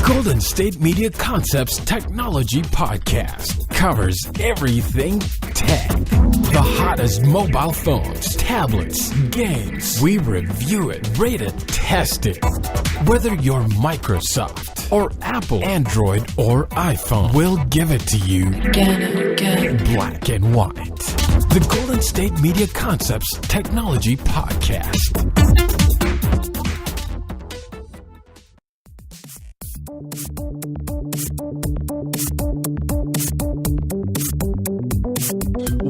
Golden State Media Concepts Technology Podcast covers everything tech. The hottest mobile phones, tablets, games. We review it, rate it, test it. Whether you're Microsoft or Apple, Android or iPhone, we'll give it to you again. Black and white. The Golden State Media Concepts Technology Podcast.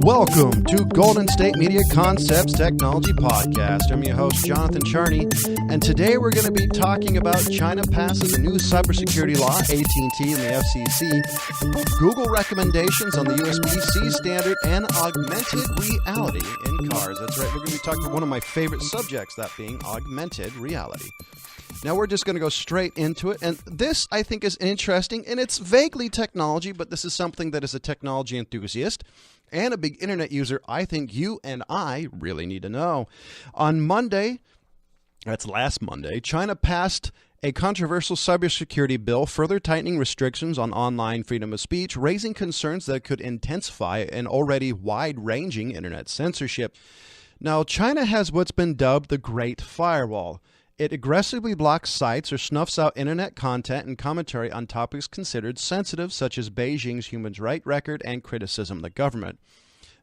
Welcome to Golden State Media Concepts Technology Podcast. I'm your host, Jonathan Charney, and today we're going to be talking about China passes a new cybersecurity law, AT&T and the FCC, Google recommendations on the USB-C standard, and augmented reality in cars. That's right, we're going to be talking about one of my favorite subjects, that being augmented reality. Now we're just going to go straight into it, and this I think is interesting, and it's vaguely technology, but this is something that as a technology enthusiast and a big internet user, I think you and I really need to know. On Monday, that's last Monday, China passed a controversial cybersecurity bill further tightening restrictions on online freedom of speech, raising concerns that could intensify an already wide-ranging internet censorship. Now, China has what's been dubbed the Great Firewall. It aggressively blocks sites or snuffs out internet content and commentary on topics considered sensitive, such as Beijing's human rights record and criticism of the government.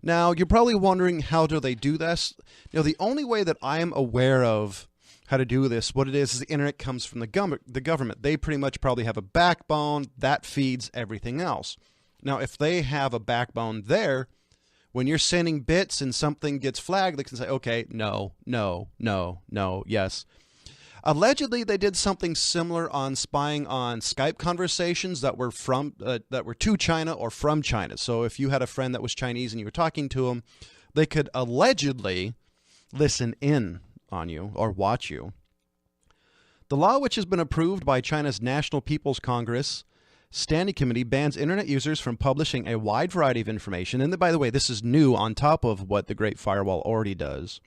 Now, you're probably wondering, how do they do this? You know, the only way that I am aware of how to do this, what it is the internet comes from the government. They pretty much probably have a backbone that feeds everything else. Now, if they have a backbone there, when you're sending bits and something gets flagged, they can say, okay, no, yes. Allegedly, they did something similar on spying on Skype conversations that were to China or from China. So if you had a friend that was Chinese and you were talking to them, they could allegedly listen in on you or watch you. The law, which has been approved by China's National People's Congress Standing Committee, bans internet users from publishing a wide variety of information. And by the way, this is new on top of what the Great Firewall already does,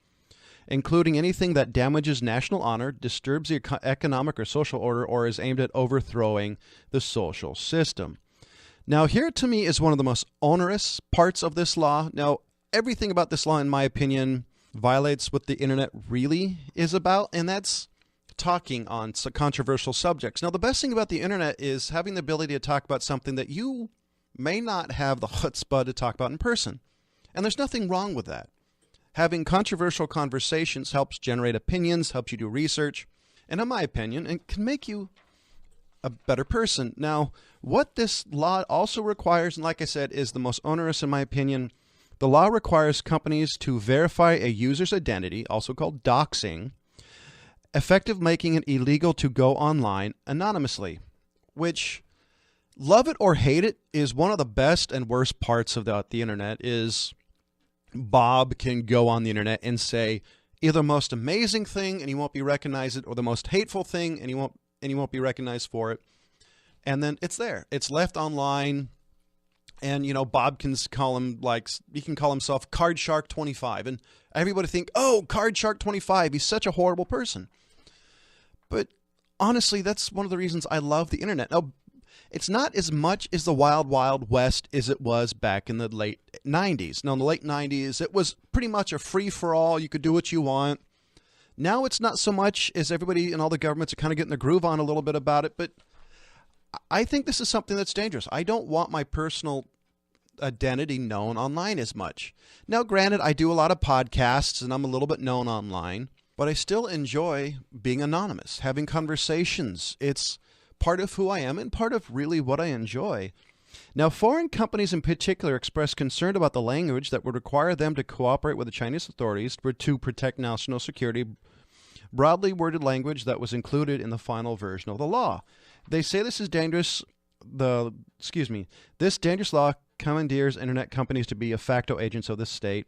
including anything that damages national honor, disturbs the economic or social order, or is aimed at overthrowing the social system. Now, here to me is one of the most onerous parts of this law. Now, everything about this law, in my opinion, violates what the internet really is about, and that's talking on controversial subjects. Now, the best thing about the internet is having the ability to talk about something that you may not have the chutzpah to talk about in person. And there's nothing wrong with that. Having controversial conversations helps generate opinions, helps you do research, and in my opinion, it can make you a better person. Now, what this law also requires, and like I said, is the most onerous in my opinion, the law requires companies to verify a user's identity, also called doxing, effective making it illegal to go online anonymously, which, love it or hate it, is one of the best and worst parts of the internet. Is Bob can go on the internet and say either the most amazing thing and he won't be recognized, or the most hateful thing and he won't be recognized for it. And then it's there. It's left online. And, you know, Bob can call him, he can call himself Card Shark 25. And everybody think, oh, Card Shark 25, he's such a horrible person. But honestly, that's one of the reasons I love the internet. Now, it's not as much as the wild, wild west as it was back in the late 90s. Now, in the late 90s, it was pretty much a free-for-all. You could do what you want. Now it's not so much, as everybody and all the governments are kind of getting the groove on a little bit about it. But I think this is something that's dangerous. I don't want my personal identity known online as much. Now, granted, I do a lot of podcasts, and I'm a little bit known online. But I still enjoy being anonymous, having conversations. It's part of who I am and part of really what I enjoy. Now, foreign companies in particular expressed concern about the language that would require them to cooperate with the Chinese authorities to protect national security, broadly worded language that was included in the final version of the law. They say this is dangerous. This dangerous law commandeers internet companies to be de facto agents of the state.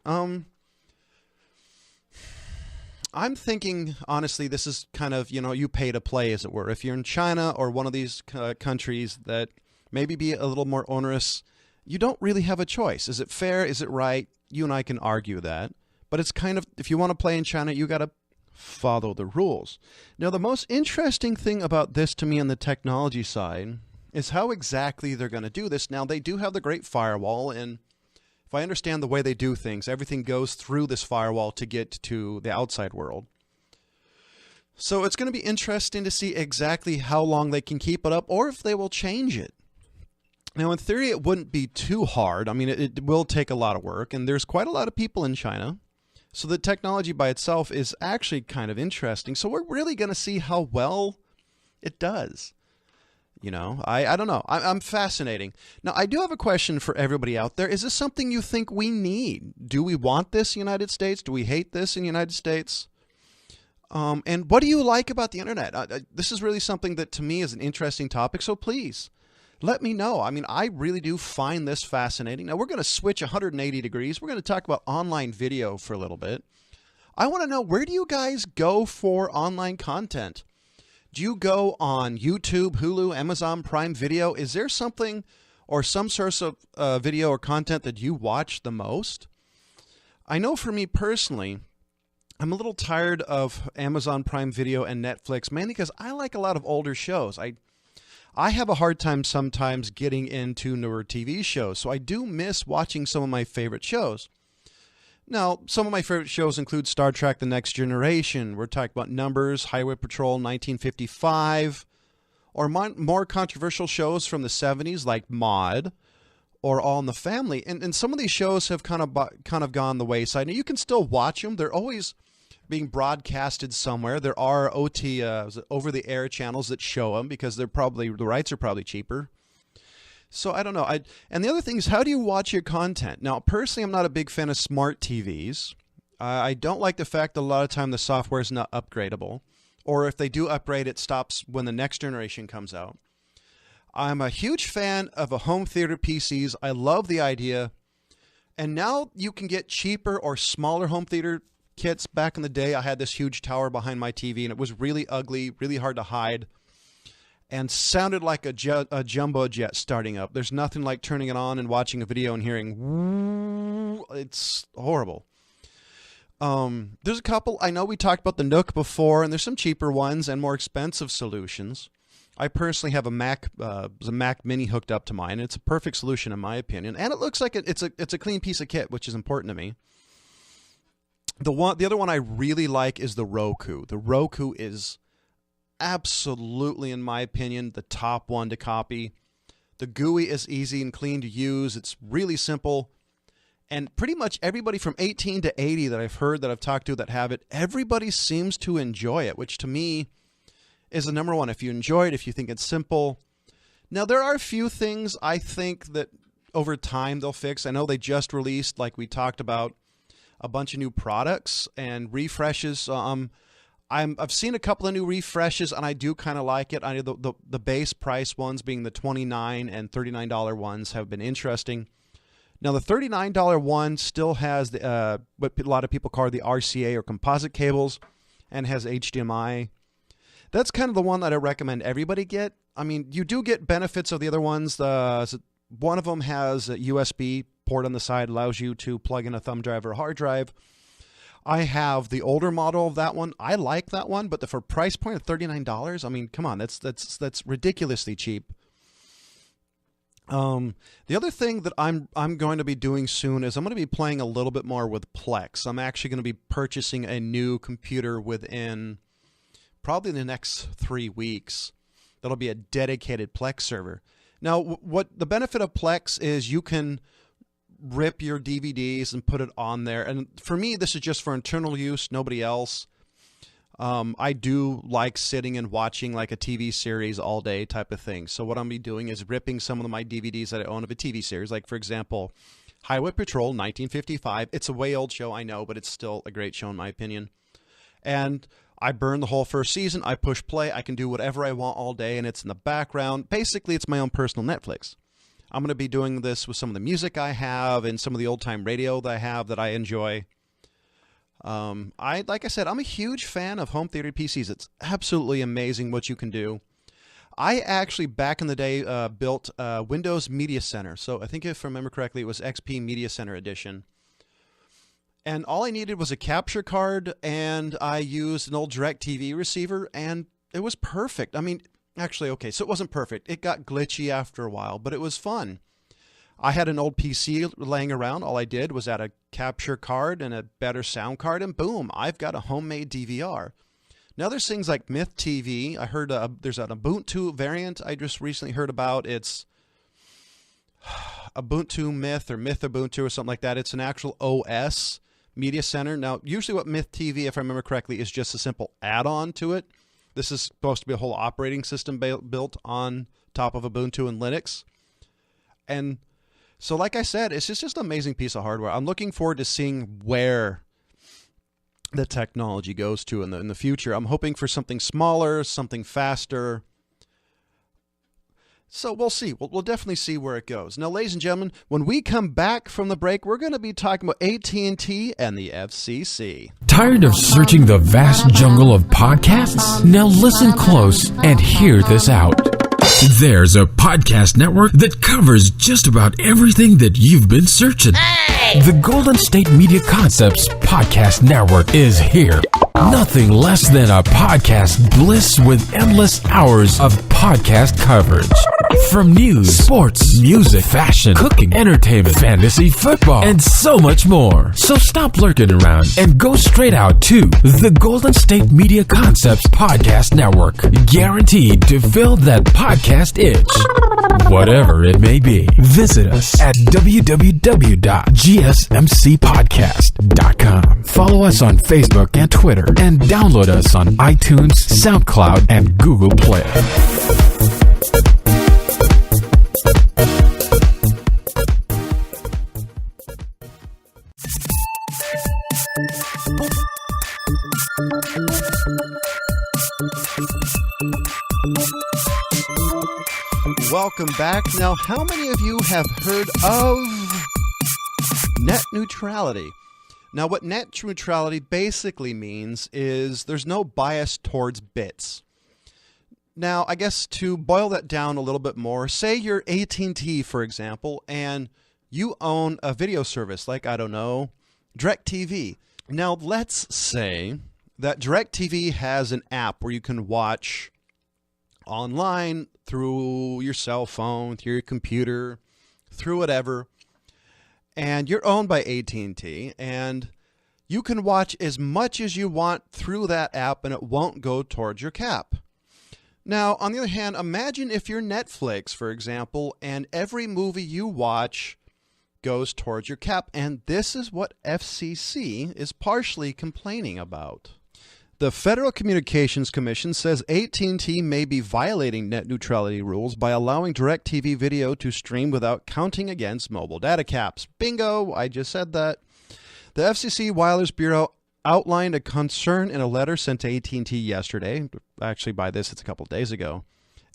I'm thinking, honestly, this is kind of, you pay to play, as it were. If you're in China or one of these countries that maybe be a little more onerous, you don't really have a choice. Is it fair? Is it right? You and I can argue that. But it's kind of, if you want to play in China, you got to follow the rules. Now, the most interesting thing about this to me on the technology side is how exactly they're going to do this. Now, they do have the great firewall, and if I understand the way they do things, everything goes through this firewall to get to the outside world. So it's going to be interesting to see exactly how long they can keep it up or if they will change it. Now, in theory, it wouldn't be too hard. I mean, it will take a lot of work, and there's quite a lot of people in China. So the technology by itself is actually kind of interesting. So we're really going to see how well it does. You know, I don't know. I'm fascinating. Now, I do have a question for everybody out there. Is this something you think we need? Do we want this in the United States? Do we hate this in the United States? And what do you like about the internet? This is really something that to me is an interesting topic. So please let me know. I mean, I really do find this fascinating. Now, we're going to switch 180 degrees. We're going to talk about online video for a little bit. I want to know, where do you guys go for online content? Do you go on YouTube, Hulu, Amazon Prime Video? Is there something or some source of video or content that you watch the most? I know for me personally, I'm a little tired of Amazon Prime Video and Netflix, mainly because I like a lot of older shows. I have a hard time sometimes getting into newer TV shows, so I do miss watching some of my favorite shows. Now, some of my favorite shows include Star Trek: The Next Generation. We're talking about Numbers, Highway Patrol 1955, or more controversial shows from the 70s like Maude or All in the Family. And some of these shows have kind of gone the wayside. Now, you can still watch them. They're always being broadcasted somewhere. There are over-the-air channels that show them because the rights are probably cheaper. So I don't know. And the other thing is, how do you watch your content? Now, personally, I'm not a big fan of smart TVs. I don't like the fact that a lot of time the software is not upgradable, or if they do upgrade, it stops when the next generation comes out. I'm a huge fan of a home theater PCs. I love the idea. And now you can get cheaper or smaller home theater kits. Back in the day, I had this huge tower behind my TV, and it was really ugly, really hard to hide, and sounded like a jumbo jet starting up. There's nothing like turning it on and watching a video and hearing, woo. It's horrible. There's a couple. I know we talked about the Nook before, and there's some cheaper ones and more expensive solutions. I personally have a Mac Mini hooked up to mine. It's a perfect solution in my opinion, and it looks like it's a clean piece of kit, which is important to me. The other one I really like is the Roku. The Roku is absolutely, in my opinion, the top one to copy. The GUI is easy and clean to use. It's really simple. And pretty much everybody from 18 to 80 that I've heard, that I've talked to that have it, everybody seems to enjoy it, which to me is the number one. If you enjoy it, if you think it's simple. Now, there are a few things I think that over time they'll fix. I know they just released, like we talked about, a bunch of new products and refreshes. I've seen a couple of new refreshes, and I do kind of like it. I know the base price ones, being the $29 and $39 ones, have been interesting. Now, the $39 one still has what a lot of people call the RCA or composite cables, and has HDMI. That's kind of the one that I recommend everybody get. I mean, you do get benefits of the other ones. One of them has a USB port on the side, allows you to plug in a thumb drive or hard drive. I have the older model of that one. I like that one, but for price point of $39, I mean, come on, that's ridiculously cheap. The other thing that I'm going to be doing soon is I'm going to be playing a little bit more with Plex. I'm actually going to be purchasing a new computer within probably the next 3 weeks. That'll be a dedicated Plex server. Now, what the benefit of Plex is, you can rip your DVDs and put it on there. And for me, this is just for internal use, nobody else. I do like sitting and watching like a TV series all day type of thing. So what I'm going to be doing is ripping some of my DVDs that I own of a TV series. Like, for example, Highway Patrol 1955. It's a way old show, I know, but it's still a great show in my opinion. And I burn the whole first season. I push play. I can do whatever I want all day, and it's in the background. Basically, it's my own personal Netflix. I'm going to be doing this with some of the music I have and some of the old-time radio that I have that I enjoy. Like I said, I'm a huge fan of home theater PCs. It's absolutely amazing what you can do. I actually, back in the day, built Windows Media Center. So I think if I remember correctly, it was XP Media Center Edition. And all I needed was a capture card, and I used an old DirecTV receiver, and it was perfect. I mean, actually, okay, so it wasn't perfect. It got glitchy after a while, but it was fun. I had an old PC laying around. All I did was add a capture card and a better sound card, and boom, I've got a homemade DVR. Now there's things like Myth TV. I heard there's an Ubuntu variant I just recently heard about. It's Ubuntu Myth or Myth Ubuntu or something like that. It's an actual OS media center. Now, usually what Myth TV, if I remember correctly, is just a simple add-on to it. This is supposed to be a whole operating system built on top of Ubuntu and Linux. And so, like I said, it's just an amazing piece of hardware. I'm looking forward to seeing where the technology goes to in the future. I'm hoping for something smaller, something faster. So we'll see. We'll definitely see where it goes. Now, ladies and gentlemen, when we come back from the break, we're going to be talking about AT&T and the FCC. Tired of searching the vast jungle of podcasts? Now listen close and hear this out. There's a podcast network that covers just about everything that you've been searching. Hey! The Golden State Media Concepts Podcast Network is here. Nothing less than a podcast bliss with endless hours of podcast coverage. From news, sports, music, fashion, cooking, entertainment, fantasy, football, and so much more. So stop lurking around and go straight out to the Golden State Media Concepts Podcast Network. Guaranteed to fill that podcast itch. Whatever it may be. Visit us at www.gsmcpodcast.com. Follow us on Facebook and Twitter, and download us on iTunes, SoundCloud, and Google Play. Welcome back. Now, how many of you have heard of net neutrality? Now, what net neutrality basically means is there's no bias towards bits. Now, I guess to boil that down a little bit more, say you're AT&T, for example, and you own a video service like, I don't know, DirecTV. Now, let's say that DirecTV has an app where you can watch online through your cell phone, through your computer, through whatever, and you're owned by AT&T, and you can watch as much as you want through that app, and it won't go towards your cap. Now, on the other hand, imagine if you're Netflix, for example, and every movie you watch goes towards your cap, and this is what FCC is partially complaining about. The Federal Communications Commission says AT&T may be violating net neutrality rules by allowing DirecTV video to stream without counting against mobile data caps. Bingo, I just said that. The FCC Wireless Bureau outlined a concern in a letter sent to AT&T yesterday. Actually, by this, it's a couple days ago.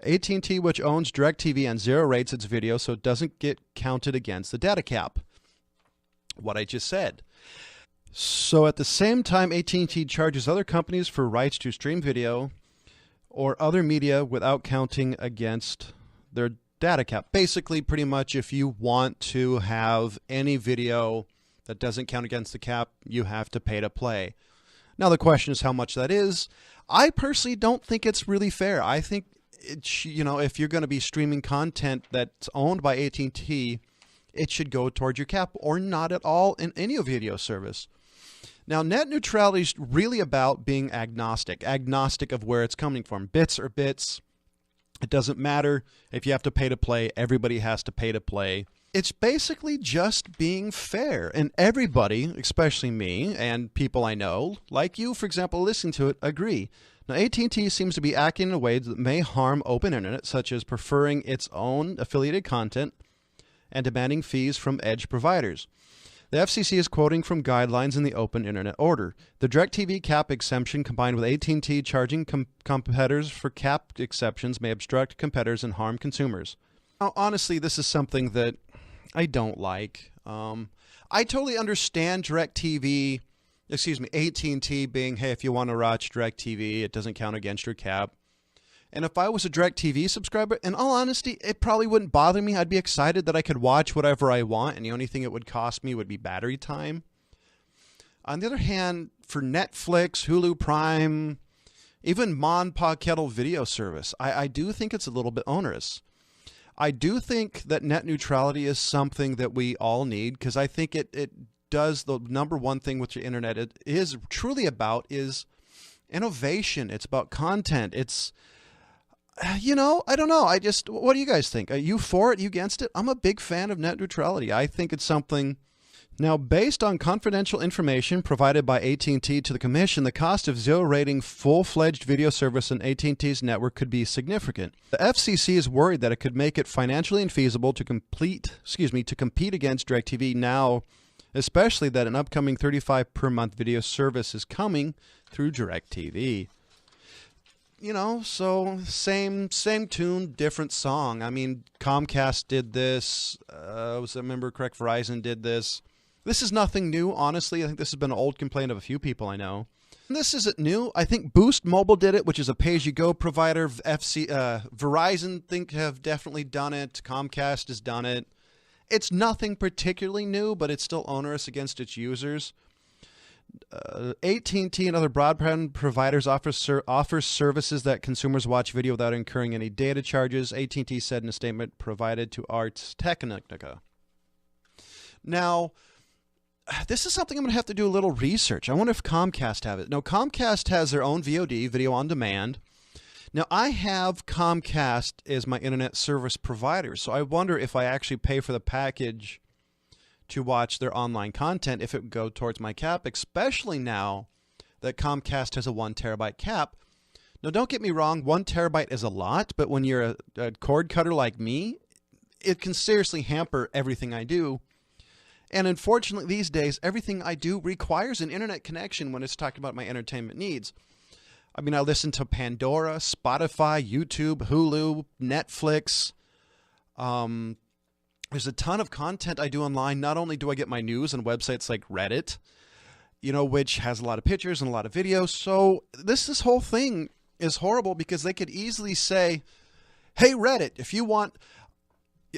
AT&T, which owns DirecTV and zero rates its video so it doesn't get counted against the data cap. What I just said. So at the same time, AT&T charges other companies for rights to stream video or other media without counting against their data cap. Basically, pretty much if you want to have any video that doesn't count against the cap, you have to pay to play. Now, the question is how much that is. I personally don't think it's really fair. I think, if you're going to be streaming content that's owned by AT&T, it should go towards your cap or not at all in any video service. Now, net neutrality is really about being agnostic of where it's coming from. Bits are bits. It doesn't matter if you have to pay to play. Everybody has to pay to play. It's basically just being fair. And everybody, especially me and people I know, like you, for example, listening to it, agree. Now, AT&T seems to be acting in a way that may harm open internet, such as preferring its own affiliated content and demanding fees from edge providers. The FCC is quoting from guidelines in the Open Internet Order. The DirecTV cap exemption combined with AT&T charging competitors for cap exceptions may obstruct competitors and harm consumers. Now, honestly, this is something that I don't like. I totally understand AT&T being, hey, if you want to watch DirecTV, it doesn't count against your cap. And if I was a DirecTV subscriber, in all honesty, it probably wouldn't bother me. I'd be excited that I could watch whatever I want, and the only thing it would cost me would be battery time. On the other hand, for Netflix, Hulu Prime, even Mon Pa Kettle video service, I do think it's a little bit onerous. I do think that net neutrality is something that we all need, because I think it does the number one thing with the internet it is truly about is innovation. It's about content. It's, I don't know. What do you guys think? Are you for it? Are you against it? I'm a big fan of net neutrality. I think it's something. Now, based on confidential information provided by AT&T to the Commission, the cost of zero-rating full-fledged video service on AT&T's network could be significant. The FCC is worried that it could make it financially infeasible to compete against DirecTV now, especially that an upcoming $35 per month video service is coming through DirecTV. So same tune, different song. I mean, Comcast did this. I remember correct, Verizon did this. This is nothing new, honestly. I think this has been an old complaint of a few people I know. And this isn't new. I think Boost Mobile did it, which is a pay-as-you-go provider. Verizon have definitely done it. Comcast has done it. It's nothing particularly new, but it's still onerous against its users. AT&T and other broadband providers offer services that consumers watch video without incurring any data charges, AT&T said in a statement provided to Ars Technica. Now, this is something I'm going to have to do a little research. I wonder if Comcast have it. Now, Comcast has their own VOD, video on demand. Now, I have Comcast as my internet service provider, so I wonder if I actually pay for the package to watch their online content, if it would go towards my cap, especially now that Comcast has a 1 terabyte cap. Now, don't get me wrong, 1 terabyte is a lot, but when you're a cord cutter like me, it can seriously hamper everything I do. And unfortunately, these days, everything I do requires an internet connection when it's talking about my entertainment needs. I mean, I listen to Pandora, Spotify, YouTube, Hulu, Netflix. There's a ton of content I do online. Not only do I get my news on websites like Reddit, which has a lot of pictures and a lot of videos. So this whole thing is horrible because they could easily say, hey, Reddit, if you want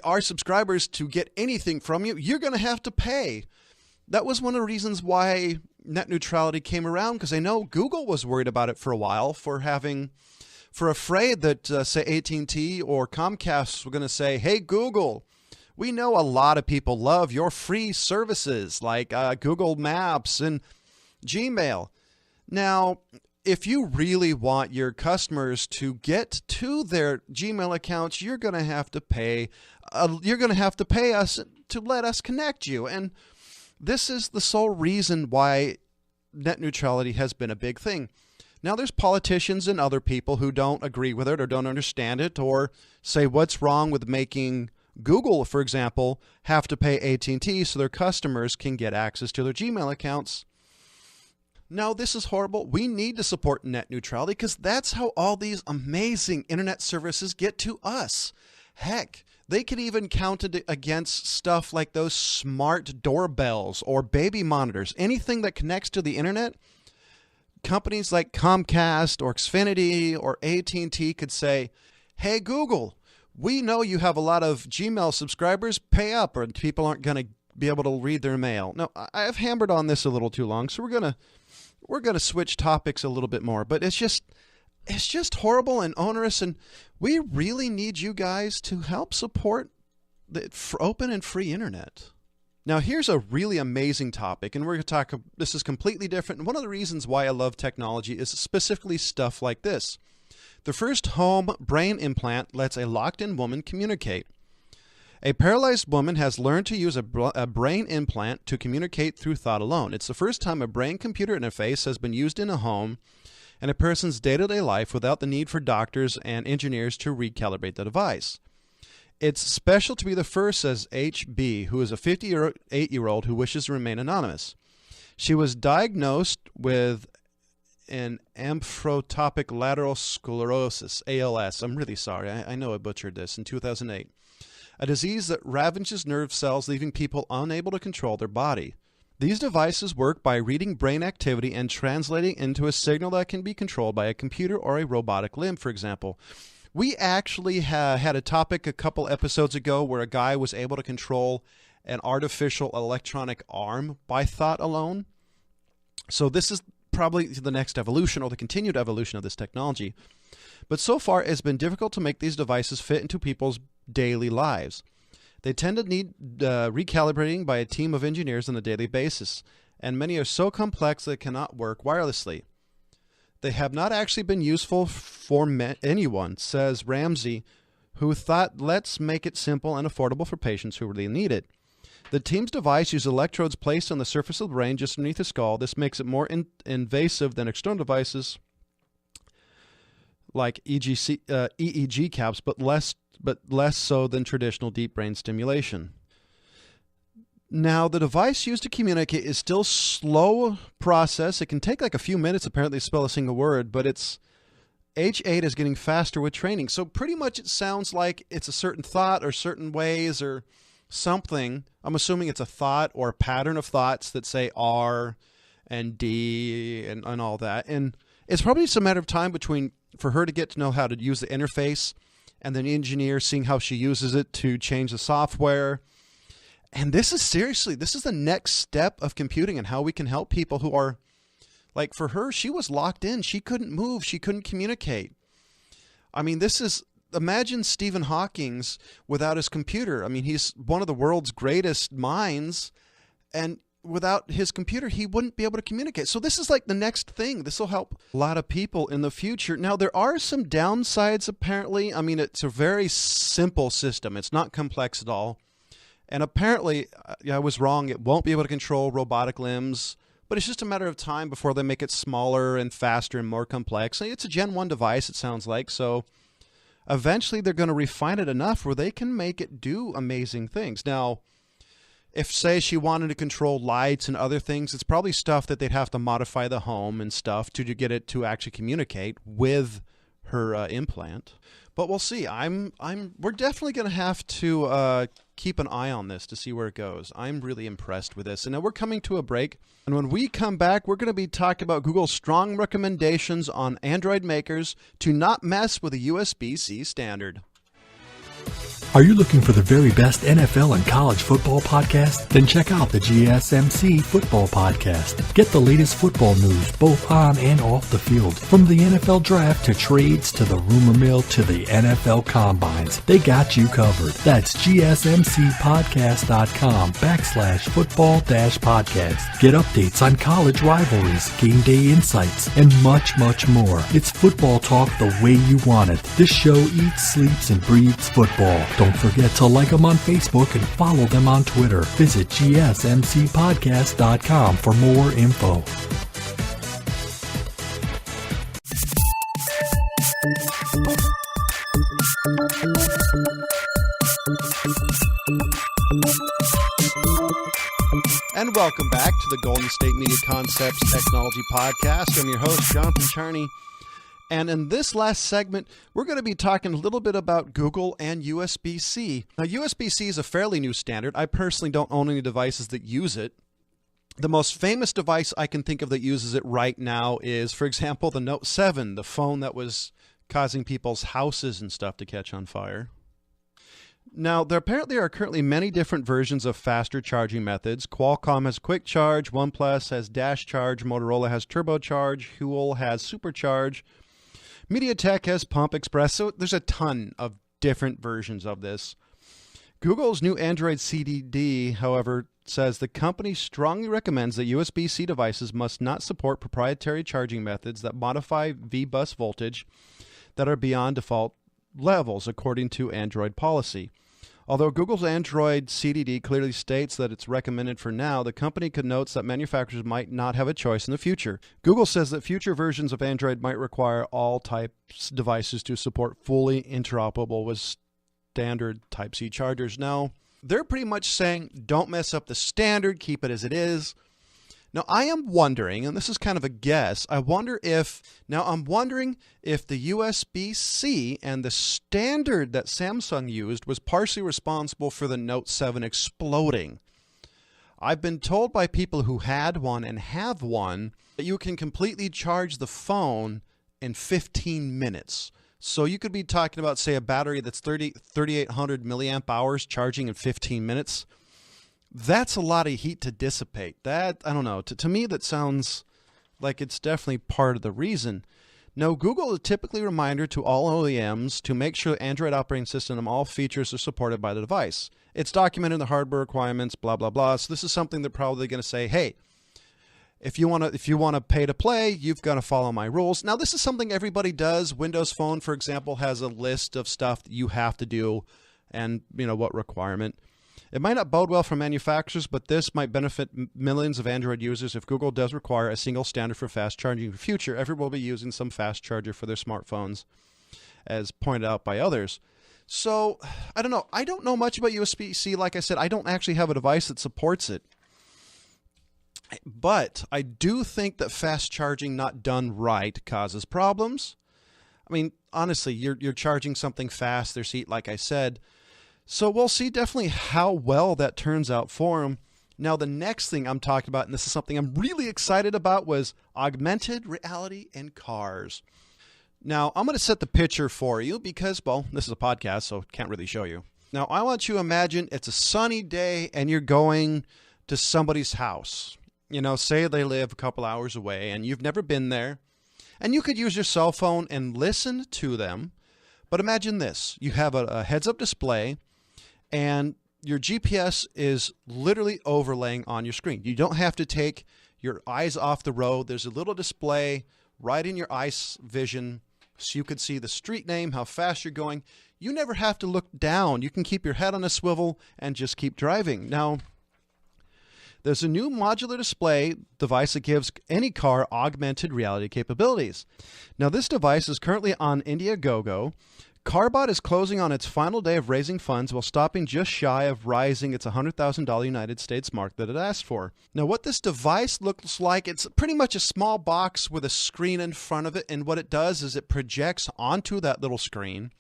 our subscribers to get anything from you, you're going to have to pay. That was one of the reasons why net neutrality came around, because I know Google was worried about it for a while, for afraid that, say, AT&T or Comcast were going to say, hey, Google, we know a lot of people love your free services like Google Maps and Gmail. Now, if you really want your customers to get to their Gmail accounts, you're going to have to pay. You're going to have to pay us to let us connect you. And this is the sole reason why net neutrality has been a big thing. Now, there's politicians and other people who don't agree with it or don't understand it or say what's wrong with making Google, for example, have to pay AT&T so their customers can get access to their Gmail accounts. No, this is horrible. We need to support net neutrality because that's how all these amazing internet services get to us. Heck, they could even count it against stuff like those smart doorbells or baby monitors. Anything that connects to the internet, companies like Comcast or Xfinity or AT&T could say, hey, Google, we know you have a lot of Gmail subscribers. Pay up or people aren't going to be able to read their mail. Now, I've hammered on this a little too long, so we're going to switch topics a little bit more, but it's just horrible and onerous, and we really need you guys to help support the open and free internet. Now, here's a really amazing topic, and we're going to talk, this is completely different, and one of the reasons why I love technology is specifically stuff like this. The first home brain implant lets a locked-in woman communicate. A paralyzed woman has learned to use a brain implant to communicate through thought alone. It's the first time a brain-computer interface has been used in a home and a person's day-to-day life without the need for doctors and engineers to recalibrate the device. It's special to be the first, says HB, who is a 58-year-old who wishes to remain anonymous. She was diagnosed with an amyotrophic lateral sclerosis, ALS. I'm really sorry. I know I butchered this, in 2008. A disease that ravages nerve cells, leaving people unable to control their body. These devices work by reading brain activity and translating into a signal that can be controlled by a computer or a robotic limb, for example. We actually had a topic a couple episodes ago where a guy was able to control an artificial electronic arm by thought alone. So this is probably the next evolution or the continued evolution of this technology. But so far, it's been difficult to make these devices fit into people's daily lives. They tend to need recalibrating by a team of engineers on a daily basis, and many are so complex that cannot work wirelessly. They have not actually been useful for anyone, says Ramsey, who thought, let's make it simple and affordable for patients who really need it. The team's device uses electrodes placed on the surface of the brain just underneath the skull. This makes it more invasive than external devices like EEG caps, but less so than traditional deep brain stimulation. Now, the device used to communicate is still slow process. It can take like a few minutes, apparently, to spell a single word, but H8 is getting faster with training. So pretty much it sounds like it's a certain thought or certain ways or something. I'm assuming it's a thought or a pattern of thoughts that say R and D and all that. And it's probably just a matter of time for her to get to know how to use the interface and then the engineer seeing how she uses it to change the software. And this is the next step of computing and how we can help people who are, like for her, she was locked in. She couldn't move. She couldn't communicate. I mean, imagine Stephen Hawking's without his computer. I mean, he's one of the world's greatest minds, and without his computer, he wouldn't be able to communicate. So this is like the next thing. This will help a lot of people in the future. Now, there are some downsides, apparently. I mean, it's a very simple system. It's not complex at all. And apparently, I was wrong. It won't be able to control robotic limbs, but it's just a matter of time before they make it smaller and faster and more complex. It's a Gen 1 device, it sounds like. So eventually, they're going to refine it enough where they can make it do amazing things. Now, if, say, she wanted to control lights and other things, it's probably stuff that they'd have to modify the home and stuff to get it to actually communicate with her implant. But we'll see. We're definitely going to have to keep an eye on this to see where it goes. I'm really impressed with this. And now we're coming to a break. And when we come back, we're going to be talking about Google's strong recommendations on Android makers to not mess with a USB-C standard. Are you looking for the very best NFL and college football podcast? Then check out the GSMC Football Podcast. Get the latest football news both on and off the field. From the NFL Draft to trades to the rumor mill to the NFL Combines. They got you covered. That's GSMCpodcast.com/football-podcast. Get updates on college rivalries, game day insights, and much, much more. It's football talk the way you want it. This show eats, sleeps, and breathes football. Don't forget to like them on Facebook and follow them on Twitter. Visit GSMCpodcast.com for more info. And welcome back to the Golden State Media Concepts Technology Podcast. I'm your host, Jonathan Charney. And in this last segment, we're going to be talking a little bit about Google and USB-C. Now, USB-C is a fairly new standard. I personally don't own any devices that use it. The most famous device I can think of that uses it right now is, for example, the Note 7, the phone that was causing people's houses and stuff to catch on fire. Now, there apparently are currently many different versions of faster charging methods. Qualcomm has Quick Charge, OnePlus has Dash Charge, Motorola has Turbo Charge, Huawei has Supercharge, MediaTek has Pump Express, so there's a ton of different versions of this. Google's new Android CDD, however, says the company strongly recommends that USB-C devices must not support proprietary charging methods that modify V-bus voltage that are beyond default levels, according to Android policy. Although Google's Android CDD clearly states that it's recommended for now, the company connotes that manufacturers might not have a choice in the future. Google says that future versions of Android might require all types devices to support fully interoperable with standard Type-C chargers. Now, they're pretty much saying, don't mess up the standard, keep it as it is. Now, I am wondering, and this is kind of a guess, I'm wondering if the USB-C and the standard that Samsung used was partially responsible for the Note 7 exploding. I've been told by people who had one and have one that you can completely charge the phone in 15 minutes. So you could be talking about, say, a battery that's 3,800 milliamp hours charging in 15 minutes. That's a lot of heat to dissipate. That, I don't know, to me that sounds like it's definitely part of the reason. No, Google is typically a reminder to all OEMs to make sure the Android operating system and all features are supported by the device. It's documented in the hardware requirements, blah, blah, blah. So this is something they're probably going to say, hey, if you want to pay to play, you've got to follow my rules. Now, this is something everybody does. Windows Phone, for example, has a list of stuff that you have to do and, what requirement. It might not bode well for manufacturers, but this might benefit millions of Android users if Google does require a single standard for fast charging in the future. Everyone will be using some fast charger for their smartphones, as pointed out by others. So, I don't know. I don't know much about USB-C. Like I said, I don't actually have a device that supports it. But I do think that fast charging not done right causes problems. I mean, honestly, you're charging something fast, there's heat, like I said. So we'll see definitely how well that turns out for them. Now, the next thing I'm talking about, and this is something I'm really excited about, was augmented reality in cars. Now, I'm going to set the picture for you because, well, this is a podcast, so can't really show you. Now, I want you to imagine it's a sunny day and you're going to somebody's house. Say they live a couple hours away and you've never been there. And you could use your cell phone and listen to them. But imagine this. You have a heads-up display and your GPS is literally overlaying on your screen. You don't have to take your eyes off the road. There's a little display right in your eyes vision so you could see the street name, how fast you're going. You never have to look down. You can keep your head on a swivel and just keep driving. Now, there's a new modular display device that gives any car augmented reality capabilities. Now, this device is currently on Indiegogo. Carbot is closing on its final day of raising funds while stopping just shy of rising its $100,000 United States mark that it asked for. Now, what this device looks like, it's pretty much a small box with a screen in front of it, and what it does is it projects onto that little screen.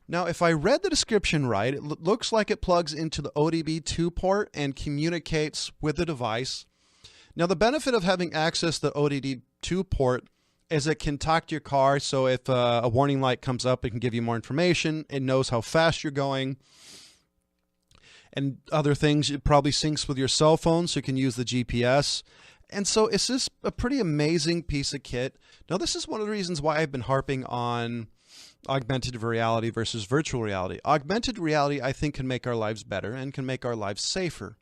Now, if I read the description right, it looks like it plugs into the ODB2 port and communicates with the device. Now, the benefit of having access to the ODB2 port is it can talk to your car, so if a warning light comes up, it can give you more information. It knows how fast you're going. And other things, it probably syncs with your cell phone, so you can use the GPS. And so it's just a pretty amazing piece of kit. Now, this is one of the reasons why I've been harping on augmented reality versus virtual reality. Augmented reality, I think, can make our lives better and can make our lives safer.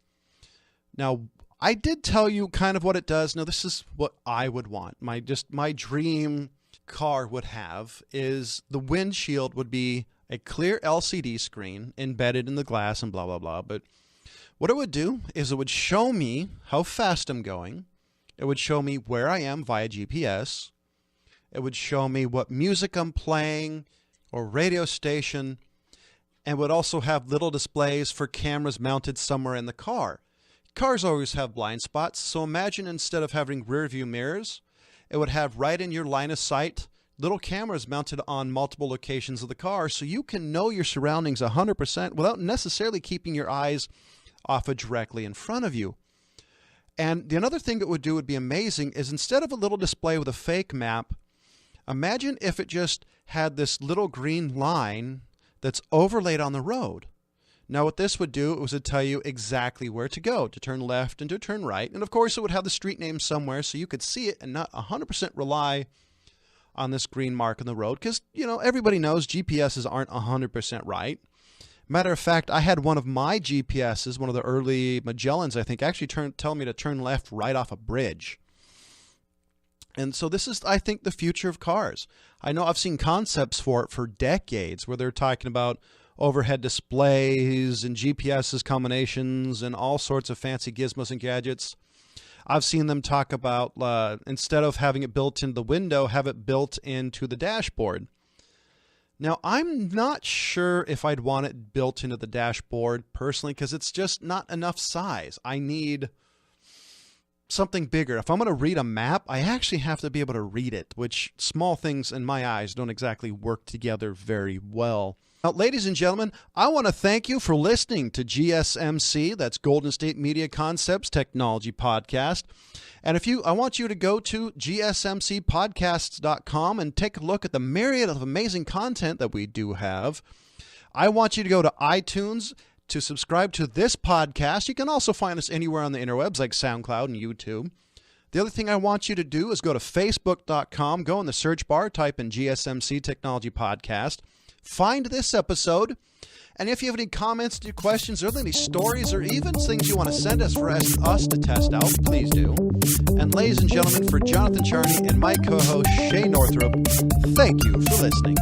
Now, I did tell you kind of what it does. Now, this is what I would want. My dream car would have is the windshield would be a clear LCD screen embedded in the glass and blah, blah, blah. But what it would do is it would show me how fast I'm going. It would show me where I am via GPS. It would show me what music I'm playing or radio station, and would also have little displays for cameras mounted somewhere in the car. Cars always have blind spots, so imagine instead of having rear view mirrors, it would have right in your line of sight little cameras mounted on multiple locations of the car so you can know your surroundings 100% without necessarily keeping your eyes off it directly in front of you. And the another thing it would do would be amazing is instead of a little display with a fake map, imagine if it just had this little green line that's overlaid on the road. Now, what this would do was to tell you exactly where to go, to turn left and to turn right. And of course, it would have the street name somewhere so you could see it and not 100% rely on this green mark in the road. Because, everybody knows GPSs aren't 100% right. Matter of fact, I had one of my GPSs, one of the early Magellans, I think, actually tell me to turn left right off a bridge. And so this is, I think, the future of cars. I know I've seen concepts for it for decades where they're talking about overhead displays and GPS's combinations and all sorts of fancy gizmos and gadgets. I've seen them talk about, instead of having it built into the window, have it built into the dashboard. Now, I'm not sure if I'd want it built into the dashboard personally because it's just not enough size. I need something bigger. If I'm going to read a map, I actually have to be able to read it, which small things in my eyes don't exactly work together very well. Now, ladies and gentlemen, I want to thank you for listening to GSMC, that's Golden State Media Concepts Technology Podcast. And I want you to go to gsmcpodcasts.com and take a look at the myriad of amazing content that we do have. I want you to go to iTunes to subscribe to this podcast. You can also find us anywhere on the interwebs like SoundCloud and YouTube. The other thing I want you to do is go to facebook.com, go in the search bar, type in GSMC Technology Podcast, find this episode, and if you have any comments, questions, or any stories, or even things you want to send us for us to test out, please do. And ladies and gentlemen, for Jonathan Charney and my co-host Shay Northrup, thank you for listening.